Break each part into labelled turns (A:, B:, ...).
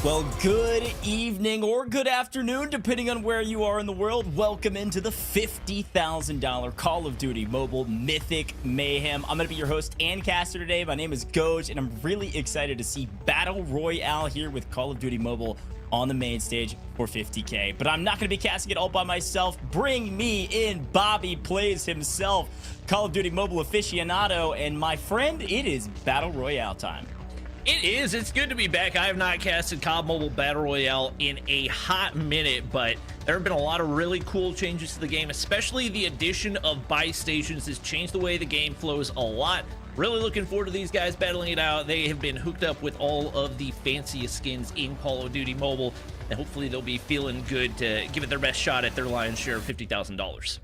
A: Well, good evening or good afternoon, depending on where you are in the world. Welcome into the $50,000 Call of Duty Mobile Mythic Mayhem. I'm going to be your host and caster today. My name is Goj, and I'm really excited to see Battle Royale here with Call of Duty Mobile on the main stage for 50K. But I'm not going to be casting it all by myself. Bring me in. Bobby plays himself, Call of Duty Mobile aficionado, and my friend, it is Battle Royale time.
B: It is. It's good to be back. I have not casted COD Mobile Battle Royale in a hot minute, but there have been a lot of really cool changes to the game, especially the addition of buy stations has changed the way the game flows a lot. Really looking forward to these guys battling it out. They have been hooked up with all of the fanciest skins in Call of Duty Mobile, and hopefully they'll be feeling good to give it their best shot at their lion's share of $50,000.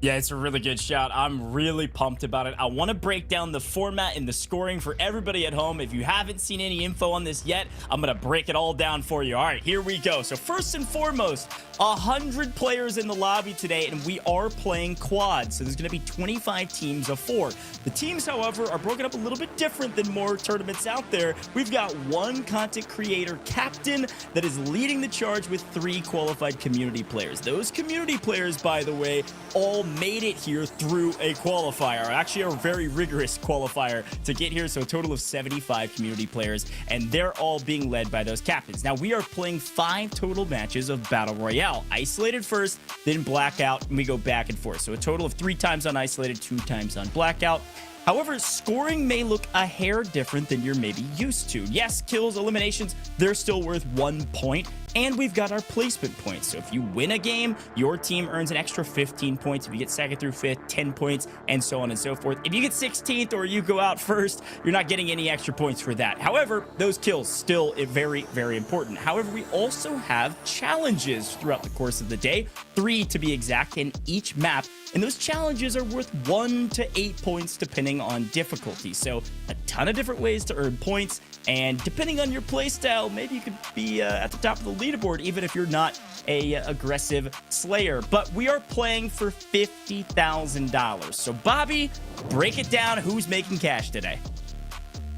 A: Yeah, it's a really good shout. I'm really pumped about it. I want to break down the format and the scoring for everybody at home. If you haven't seen any info on this yet, I'm going to break it all down for you. All right, here we go. So first and foremost, 100 players in the lobby today, and we are playing quads. So there's going to be 25 teams of 4. The teams, however, are broken up a little bit different than more tournaments out there. We've got one content creator captain that is leading the charge with 3 qualified community players. Those community players, by the way, all made it here through a qualifier, actually a very rigorous qualifier to get here. So a total of 75 community players, and they're all being led by those captains. Now we are playing 5 total matches of Battle Royale, isolated first, then blackout, and we go back and forth. So a total of 3 times on isolated, 2 times on blackout. However, scoring may look a hair different than you're maybe used to. Yes, kills, eliminations, they're still worth 1 point. And we've got our placement points. So if you win a game, your team earns an extra 15 points. If you get second through fifth, 10 points, and so on and so forth. If you get 16th or you go out first, you're not getting any extra points for that. However, those kills still very, very important. However, we also have challenges throughout the course of the day, 3 to be exact, in each map. And those challenges are worth 1 to 8 points depending on difficulty. So a ton of different ways to earn points. And depending on your playstyle, maybe you could be at the top of the leaderboard, even if you're not a aggressive slayer. But we are playing for $50,000. So Bobby, break it down. Who's making cash today?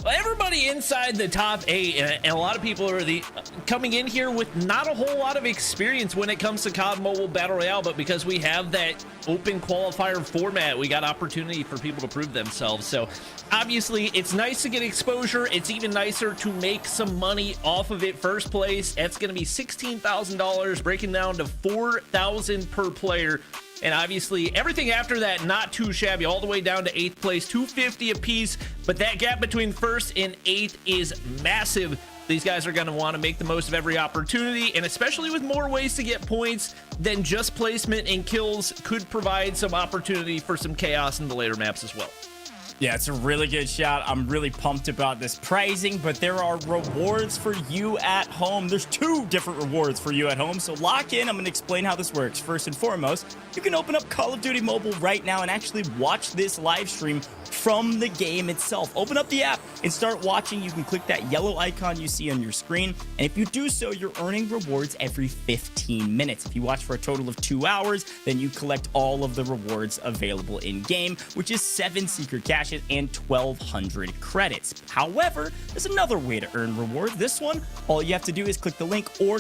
B: Well, everybody inside the top 8, and a lot of people are coming in here with not a whole lot of experience when it comes to COD Mobile Battle Royale, but because we have that open qualifier format, we got opportunity for people to prove themselves. So obviously it's nice to get exposure. It's even nicer to make some money off of it. First place, that's going to be $16,000, breaking down to $4,000 per player. And obviously everything after that, not too shabby, all the way down to 8th place, $250 a piece. But that gap between 1st and 8th is massive. These guys are going to want to make the most of every opportunity, and especially with more ways to get points than just placement and kills, could provide some opportunity for some chaos in the later maps as well.
A: Yeah, it's a really good shout. I'm really pumped about this pricing, but there are rewards for you at home. There's 2 different rewards for you at home, so lock in. I'm going to explain how this works. First and foremost, you can open up Call of Duty Mobile right now and actually watch this live stream from the game itself. Open up the app and start watching. You can click that yellow icon you see on your screen, and if you do so, you're earning rewards every 15 minutes. If you watch for a total of 2 hours, then you collect all of the rewards available in game, which is 7 secret caches and 1,200 credits. However, there's another way to earn rewards. This one, all you have to do is click the link or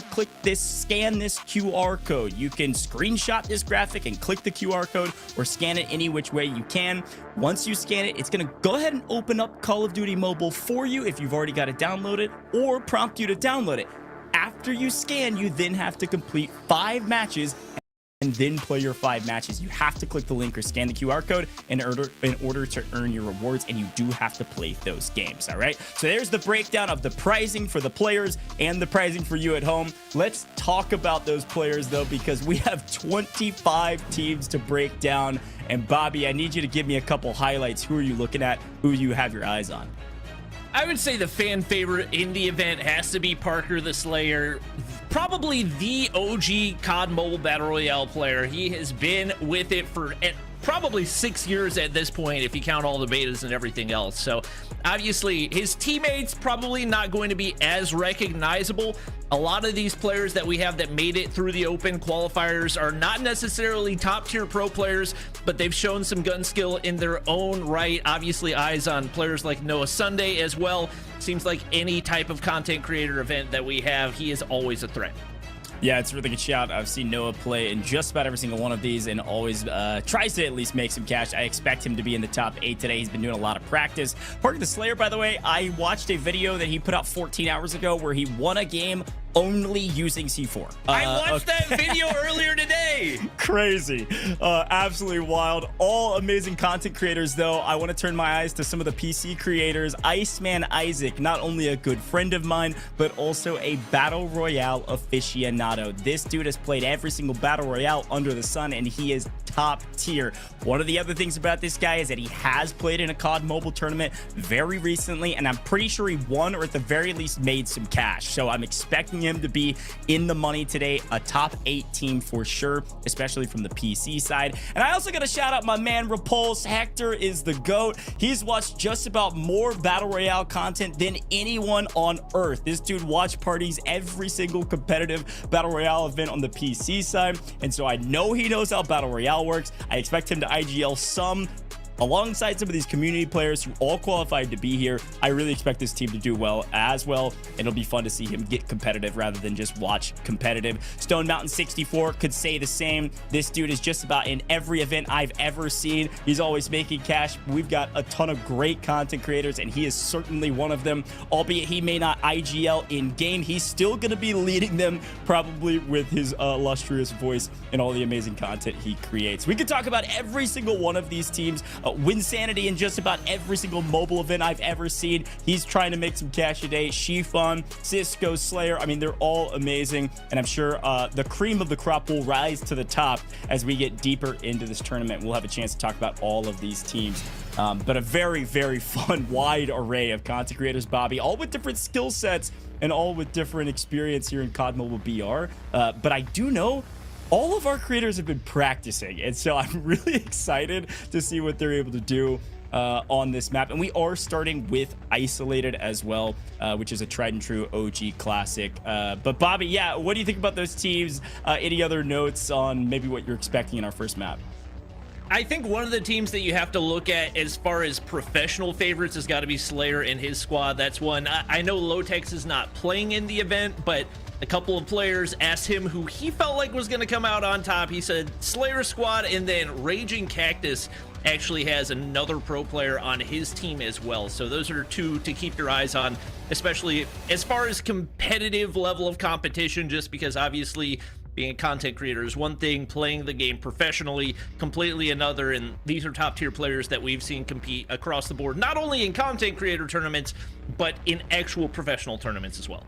A: scan this QR code. You can screenshot this graphic and click the QR code or scan it any which way you can. Once you scan it, it's going to go ahead and open up Call of Duty Mobile for you if you've already got it downloaded, or prompt you to download it. After you scan, you then have to complete 5 matches and then play your 5 matches. You have to click the link or scan the QR code in order to earn your rewards, and you do have to play those games. All right, so there's the breakdown of the pricing for the players and the pricing for you at home. Let's talk about those players though, because we have 25 teams to break down. And Bobby, I need you to give me a couple highlights. Who are you looking at? Who you have your eyes on?
B: I would say the fan favorite in the event has to be Parker the Slayer, probably the OG COD Mobile Battle Royale player. He has been with it for probably 6 years at this point if you count all the betas and everything else. So obviously his teammates probably not going to be as recognizable. A lot of these players that we have that made it through the open qualifiers are not necessarily top tier pro players, but they've shown some gun skill in their own right. Obviously eyes on players like Noah Sunday as well. Seems like any type of content creator event that we have, he is always a threat.
A: Yeah, it's a really good shout. I've seen Noah play in just about every single one of these and always tries to at least make some cash. I expect him to be in the top 8 today. He's been doing a lot of practice. Parker the Slayer, by the way, I watched a video that he put out 14 hours ago where he won a game only using C4.
B: I watched that video earlier today.
A: Crazy. Absolutely wild. All amazing content creators, though. I want to turn my eyes to some of the PC creators. Iceman Isaac, not only a good friend of mine, but also a Battle Royale aficionado. This dude has played every single Battle Royale under the sun, and he is top tier. One of the other things about this guy is that he has played in a COD mobile tournament very recently, and I'm pretty sure he won or at the very least made some cash. So I'm expecting him to be in the money today, a top 8 team for sure, especially from the PC side. And I also got to shout out my man Repulse. Hector is the GOAT. He's watched just about more Battle Royale content than anyone on earth. This dude watch parties every single competitive Battle Royale event on the PC side, and so I know he knows how Battle Royale works. I expect him to IGL some alongside some of these community players who all qualified to be here. I really expect this team to do well as well. It'll be fun to see him get competitive rather than just watch competitive. Stone Mountain 64 could say the same. This dude is just about in every event I've ever seen. He's always making cash. We've got a ton of great content creators, and he is certainly one of them. Albeit he may not IGL in game, he's still going to be leading them, probably with his illustrious voice and all the amazing content he creates. We could talk about every single one of these teams. Winsanity in just about every single mobile event I've ever seen. He's trying to make some cash today. Shifon, Cisco, Slayer. I mean, they're all amazing, and I'm sure the cream of the crop will rise to the top as we get deeper into this tournament. We'll have a chance to talk about all of these teams. But a very, very fun, wide array of content creators, Bobby, all with different skill sets and all with different experience here in COD Mobile BR. But I do know all of our creators have been practicing, and so I'm really excited to see what they're able to do on this map. And we are starting with Isolated as well, which is a tried and true OG classic. But Bobby, yeah, what do you think about those teams? Any other notes on maybe what you're expecting in our first map?
B: I think one of the teams that you have to look at as far as professional favorites has got to be Slayer and his squad. That's one. I know Lotex is not playing in the event, but a couple of players asked him who he felt like was going to come out on top. He said Slayer squad, and then Raging Cactus actually has another pro player on his team as well. So those are two to keep your eyes on, especially as far as competitive level of competition, just because obviously being a content creator is one thing, playing the game professionally completely another, and these are top tier players that we've seen compete across the board, not only in content creator tournaments, but in actual professional tournaments as well.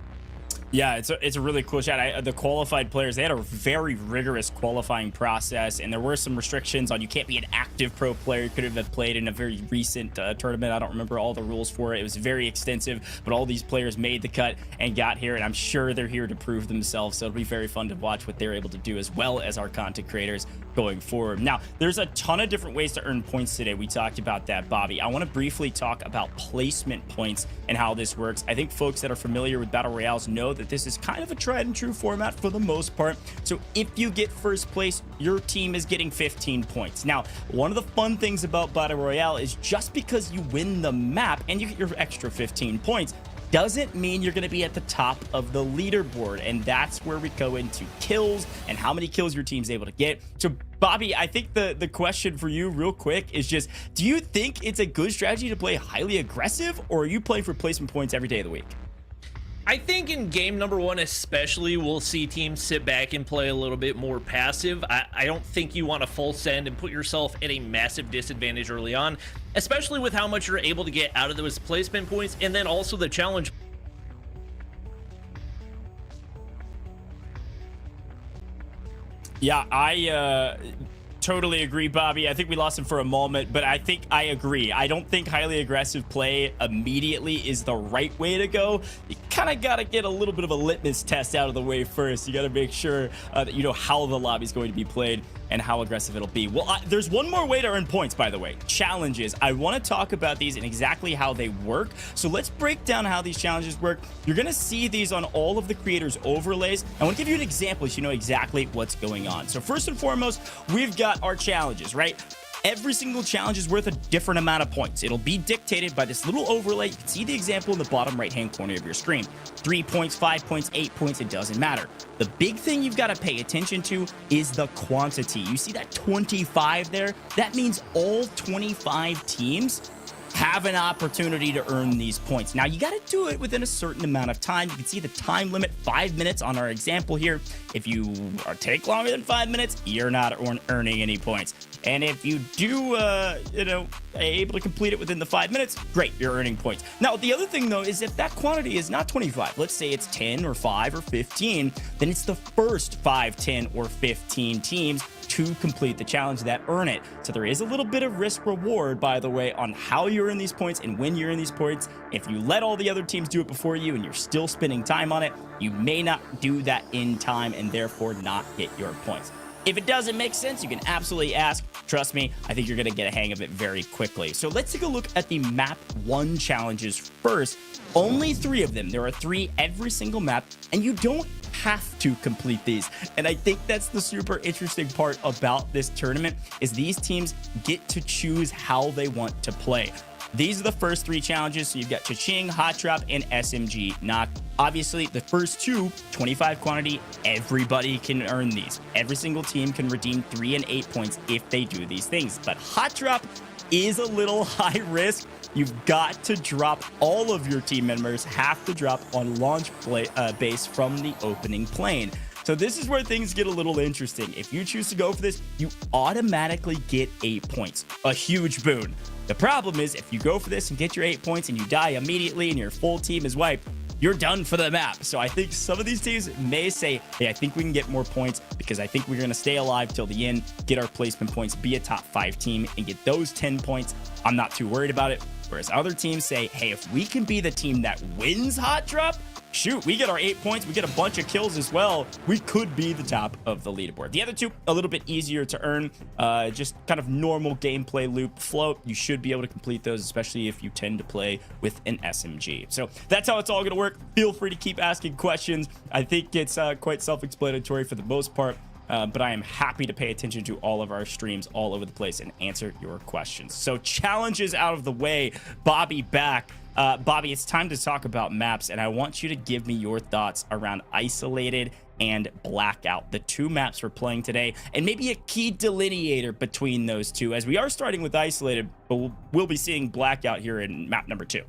A: Yeah, it's a really cool shot. The qualified players, they had a very rigorous qualifying process, and there were some restrictions on you can't be an active pro player. You could have played in a very recent tournament. I don't remember all the rules for it. It was very extensive, but all these players made the cut and got here, and I'm sure they're here to prove themselves, so it'll be very fun to watch what they're able to do, as well as our content creators going forward. Now, there's a ton of different ways to earn points today. We talked about that, Bobby. I want to briefly talk about placement points and how this works. I think folks that are familiar with Battle Royales know that this is kind of a tried and true format for the most part. So if you get first place, your team is getting 15 points. Now, one of the fun things about Battle Royale is just because you win the map and you get your extra 15 points, doesn't mean you're going to be at the top of the leaderboard. And that's where we go into kills and how many kills your team's able to get. So Bobby, I think the question for you real quick is just, do you think it's a good strategy to play highly aggressive, or are you playing for placement points every day of the week?
B: I think in game number one especially, we'll see teams sit back and play a little bit more passive. I don't think you want to full send and put yourself at a massive disadvantage early on, especially with how much you're able to get out of those placement points, and then also the challenge.
A: Yeah, I totally agree, Bobby. I think we lost him for a moment, but I think I agree. I don't think highly aggressive play immediately is the right way to go. You kind of got to get a little bit of a litmus test out of the way first. You got to make sure that you know how the lobby is going to be played and how aggressive it'll be. Well, there's one more way to earn points, by the way. Challenges. I want to talk about these and exactly how they work. So let's break down how these challenges work. You're going to see these on all of the creators' overlays. I want to give you an example so you know exactly what's going on. So first and foremost, we've got our challenges, right? Every single challenge is worth a different amount of points. It'll be dictated by this little overlay. You can see the example in the bottom right-hand corner of your screen. 3 points, 5 points, 8 points, it doesn't matter. The big thing you've got to pay attention to is the quantity. You see that 25 there? That means all 25 teams have an opportunity to earn these points. Now, you got to do it within a certain amount of time. You can see the time limit, 5 minutes on our example here. If you take longer than 5 minutes, you're not earning any points. And if you do, able to complete it within the 5 minutes, great, you're earning points. Now, the other thing, though, is if that quantity is not 25, let's say it's 10 or 5 or 15, then it's the first 5, 10, or 15 teams to complete the challenge that earn it. So there is a little bit of risk reward, by the way, on how you earn these points and when you earn these points. If you let all the other teams do it before you and you're still spending time on it, you may not do that in time and therefore not get your points. If it doesn't make sense, you can absolutely ask. Trust me, I think you're going to get a hang of it very quickly. So let's take a look at the map 1 challenges first. Only 3 of them. There are 3 every single map, and you don't have to complete these. And I think that's the super interesting part about this tournament is these teams get to choose how they want to play. These are the first 3 challenges. So you've got Cha-Ching, Hot Drop, and SMG Knock. Obviously, the first 2, 25 quantity, everybody can earn these. Every single team can redeem 3 and 8 points if they do these things. But Hot Drop is a little high risk. You've got to drop all of your team members, have to drop on launch base from the opening plane. So this is where things get a little interesting. If you choose to go for this, you automatically get 8 points. A huge boon. The problem is if you go for this and get your 8 points and you die immediately and your full team is wiped, you're done for the map. So I think some of these teams may say, hey, I think we can get more points because I think we're going to stay alive till the end, get our placement points, be a top 5 team, and get those 10 points. I'm not too worried about it. Whereas other teams say, hey, if we can be the team that wins Hot Drop, shoot, we get our 8 points, we get a bunch of kills as well. We could be the top of the leaderboard. The other 2, a little bit easier to earn, just kind of normal gameplay loop float. You should be able to complete those, especially if you tend to play with an SMG. So that's how it's all going to work. Feel free to keep asking questions. I think it's quite self-explanatory for the most part. But I am happy to pay attention to all of our streams all over the place and answer your questions. So challenges out of the way, Bobby back. Bobby, it's time to talk about maps, and I want you to give me your thoughts around Isolated and Blackout, the 2 maps we're playing today, and maybe a key delineator between those 2, as we are starting with Isolated, but we'll be seeing Blackout here in map number 2.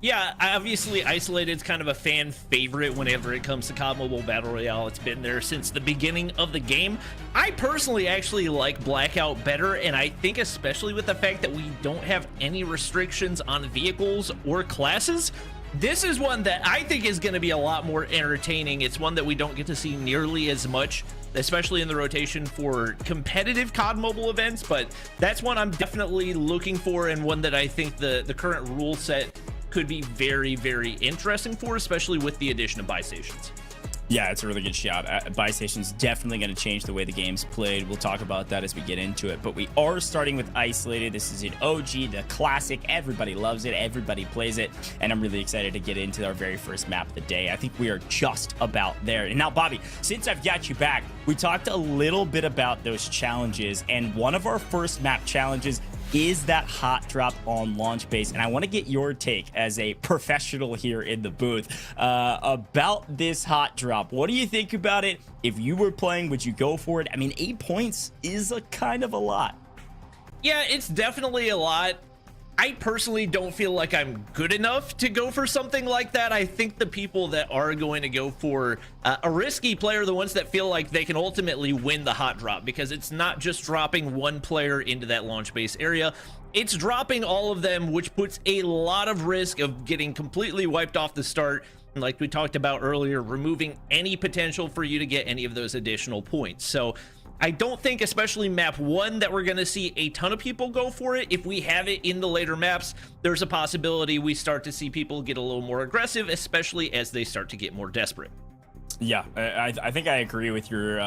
B: Yeah, obviously Isolated's kind of a fan favorite whenever it comes to COD Mobile Battle Royale. It's been there since the beginning of the game. I personally actually like Blackout better, and I think especially with the fact that we don't have any restrictions on vehicles or classes, this is one that I think is going to be a lot more entertaining. It's one that we don't get to see nearly as much, especially in the rotation for competitive COD Mobile events, but that's one I'm definitely looking for, and one that I think the current rule set could be very, very interesting for, especially with the addition of buy stations.
A: Yeah, it's a really good shout. Buy station's definitely going to change the way the game's played. We'll talk about that as we get into it, but we are starting with Isolated. This is an OG, the classic. Everybody loves it, everybody plays it, and I'm really excited to get into our very first map of the day. I think we are just about there. And now, Bobby, since I've got you back, we talked a little bit about those challenges, and one of our first map challenges is that Hot Drop on launch base. And I want to get your take as a professional here in the booth about this Hot Drop. What do you think about it? If you were playing, would you go for it? I mean, 8 points is a kind of a lot.
B: Yeah, it's definitely a lot. I personally don't feel like I'm good enough to go for something like that. I think the people that are going to go for a risky player are the ones that feel like they can ultimately win the Hot Drop, because it's not just dropping one player into that launch base area. It's dropping all of them, which puts a lot of risk of getting completely wiped off the start. And like we talked about earlier, removing any potential for you to get any of those additional points. So I don't think, especially map 1, that we're going to see a ton of people go for it. If we have it in the later maps, there's a possibility we start to see people get a little more aggressive, especially as they start to get more desperate.
A: Yeah, I think I agree with your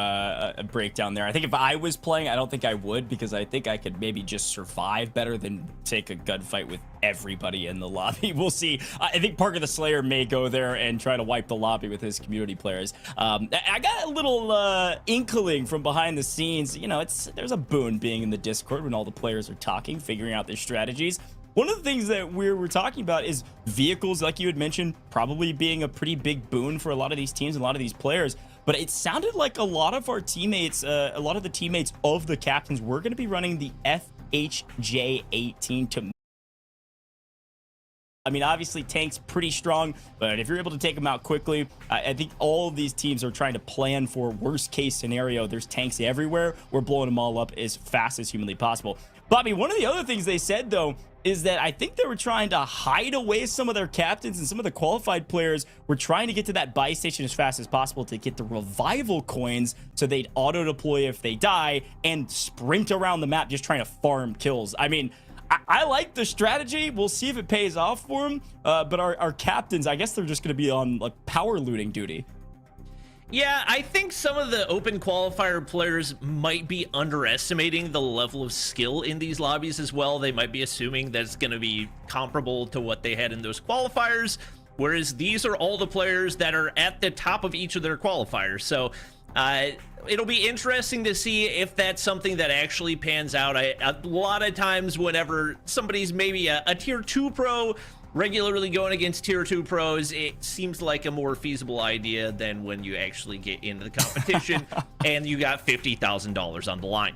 A: breakdown there. I think if I was playing, I don't think I would, because I think I could maybe just survive better than take a gunfight with everybody in the lobby. We'll see. I think Parker the Slayer may go there and try to wipe the lobby with his community players. I got a little inkling from behind the scenes. You know, there's a boon being in the Discord when all the players are talking, figuring out their strategies. One of the things that we're talking about is vehicles, like you had mentioned, probably being a pretty big boon for a lot of these teams and a lot of these players. But it sounded like a lot of our teammates, a lot of the teammates of the captains, were going to be running the FHJ-18 to... I mean, obviously, tank's pretty strong, but if you're able to take them out quickly, I think all of these teams are trying to plan for worst case scenario. There's tanks everywhere. We're blowing them all up as fast as humanly possible. Bobby, one of the other things they said, though, is that I think they were trying to hide away some of their captains, and some of the qualified players were trying to get to that buy station as fast as possible to get the revival coins so they'd auto deploy if they die and sprint around the map just trying to farm kills. I mean, I like the strategy. We'll see if it pays off for them. But our captains, I guess they're just going to be on like power looting duty.
B: Yeah, I think some of the open qualifier players might be underestimating the level of skill in these lobbies as well. They might be assuming that it's going to be comparable to what they had in those qualifiers, whereas these are all the players that are at the top of each of their qualifiers. So it'll be interesting to see if that's something that actually pans out. A lot of times whenever somebody's maybe a tier 2 pro regularly going against tier 2 pros, it seems like a more feasible idea than when you actually get into the competition and you got $50,000 on the line.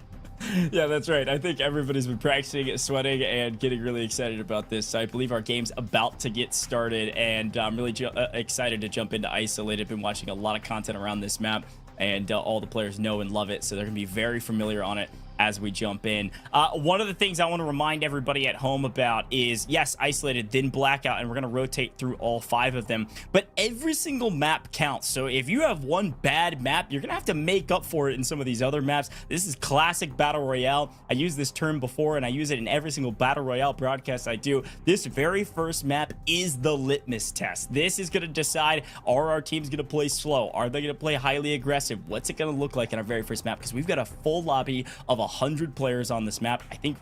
A: Yeah, that's right. I think everybody's been practicing, sweating, and getting really excited about this. So I believe our game's about to get started, and I'm really excited to jump into Isolated. Been watching a lot of content around this map, and all the players know and love it, so they're going to be very familiar on it as we jump in. One of the things I want to remind everybody at home about is, yes, Isolated, then Blackout, and we're going to rotate through all 5 of them, but every single map counts. So if you have one bad map, you're going to have to make up for it in some of these other maps. This is classic Battle Royale. I used this term before, and I use it in every single Battle Royale broadcast I do. This very first map is the litmus test. This is going to decide, are our teams going to play slow? Are they going to play highly aggressive? What's it going to look like in our very first map? Because we've got a full lobby of 100 players on this map. I think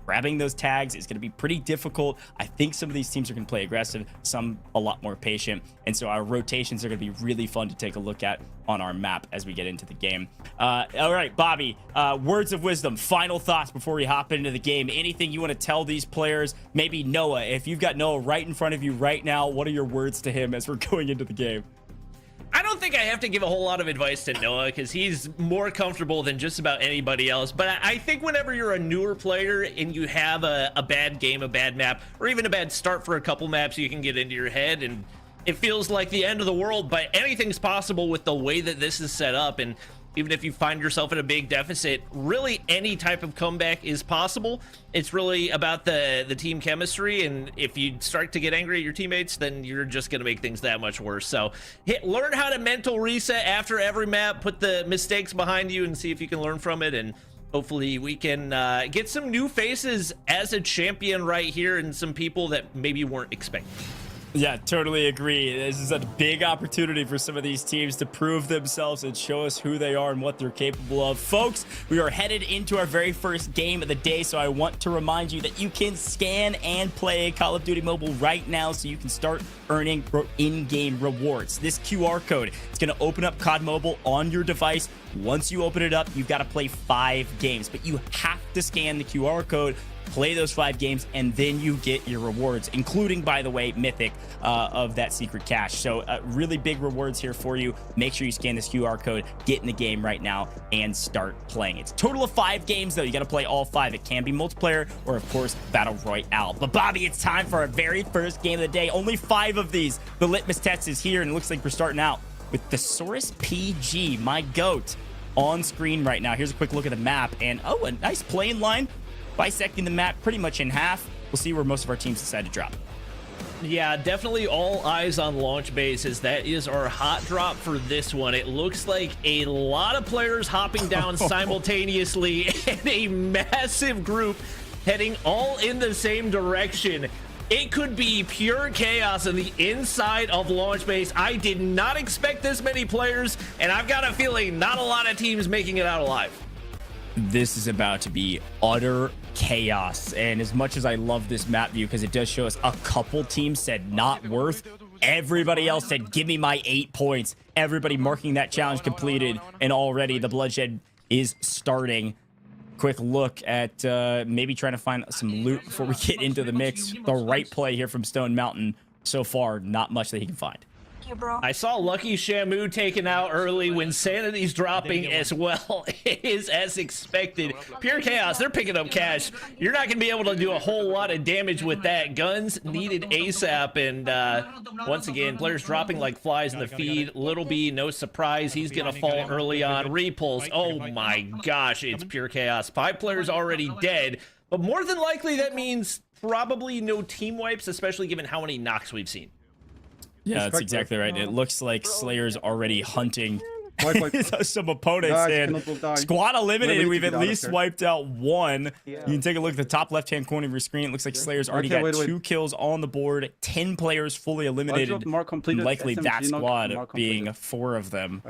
A: grabbing those tags is going to be pretty difficult. I think some of these teams are going to play aggressive, some a lot more patient, and so our rotations are going to be really fun to take a look at on our map as we get into the game. All right, Bobby, words of wisdom, final thoughts before we hop into the game. Anything you want to tell these players? Maybe Noah, if you've got Noah right in front of you right now, what are your words to him as we're going into the game?
B: I don't think I have to give a whole lot of advice to Noah because he's more comfortable than just about anybody else. But I think whenever you're a newer player and you have a bad game, a bad map, or even a bad start for a couple maps, you can get into your head and it feels like the end of the world. But anything's possible with the way that this is set up. And even if you find yourself in a big deficit, really any type of comeback is possible. It's really about the team chemistry, and if you start to get angry at your teammates, then you're just gonna make things that much worse. So learn how to mental reset after every map, put the mistakes behind you and see if you can learn from it, and hopefully we can get some new faces as a champion right here and some people that maybe weren't expecting.
A: Yeah, totally agree. This is a big opportunity for some of these teams to prove themselves and show us who they are and what they're capable of. Folks, we are headed into our very first game of the day, so I want to remind you that you can scan and play Call of Duty Mobile right now so you can start earning in-game rewards. This QR code is going to open up COD Mobile on your device. Once you open it up, you've got to play 5 games, but you have to scan the QR code, play those 5 games, and then you get your rewards, including, by the way, Mythic of that secret cache. So really big rewards here for you. Make sure you scan this QR code, get in the game right now, and start playing. It's a total of 5 games, though. You got to play all 5. It can be multiplayer or, of course, Battle Royale. But, Bobby, it's time for our very first game of the day. Only 5 of these. The litmus test is here, and it looks like we're starting out with the Saurus PG, my GOAT, on screen right now. Here's a quick look at the map, and, oh, a nice plane line bisecting the map pretty much in half. We'll see where most of our teams decide to drop.
B: Yeah, definitely all eyes on launch bases. That is our hot drop for this one. It looks like a lot of players hopping down simultaneously in a massive group heading all in the same direction. It could be pure chaos on the inside of launch base. I did not expect this many players, and I've got a feeling not a lot of teams making it out alive.
A: This is about to be utter chaos. And as much as I love this map view, because it does show us a couple teams said not worth, everybody else said give me my 8 points. Everybody marking that challenge completed, and already the bloodshed is starting. Quick look at maybe trying to find some loot before we get into the mix. The right play here from Stone Mountain. So far, not much that he can find.
B: I saw Lucky Shamu taken out early when Sanity's dropping as well. It is as expected. Pure chaos. They're picking up cash. You're not going to be able to do a whole lot of damage with that. Guns needed ASAP. And once again, players dropping like flies in the feed. Little B, no surprise. He's going to fall early on. Repulse. Oh my gosh, it's pure chaos. 5 players already dead. But more than likely, that means probably no team wipes, especially given how many knocks we've seen.
A: Yeah, that's exactly right. It looks like Slayer's already hunting some opponents, and squad eliminated. We've at least wiped out one. You can take a look at the top left-hand corner of your screen. It looks like Slayer's already got 2 kills on the board, 10 players fully eliminated, likely that squad being 4 of them.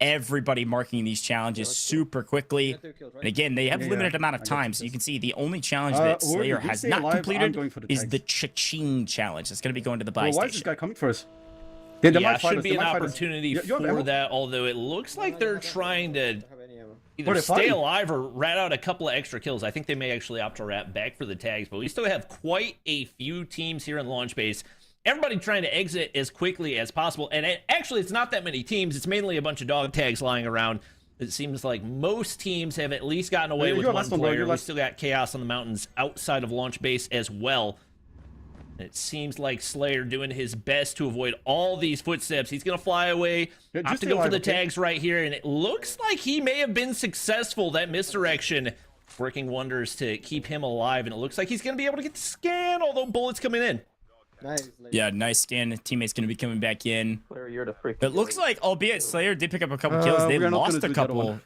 A: Everybody marking these challenges super quickly. And again, they have limited amount of time, so you can see the only challenge that Slayer has not completed is the Cha-Ching challenge. It's going to be going to the buy station.
C: Why is this guy coming first?
B: Yeah, should be an opportunity for that, although it looks like they're trying to either stay alive or rat out a couple of extra kills. I think they may actually opt to rat back for the tags, but we still have quite a few teams here in launch base. Everybody trying to exit as quickly as possible, and actually it's not that many teams. It's mainly a bunch of dog tags lying around. It seems like most teams have at least gotten away with one player. We still got chaos on the mountains outside of launch base as well. It seems like Slayer doing his best to avoid all these footsteps. He's going to fly away. Have to go for the tags right here, and it looks like he may have been successful. That misdirection working wonders to keep him alive, and it looks like he's going to be able to get the scan, although bullets coming in.
A: Yeah, nice scan. Teammate's going to be coming back in. It looks like, albeit Slayer did pick up a couple kills, they lost a couple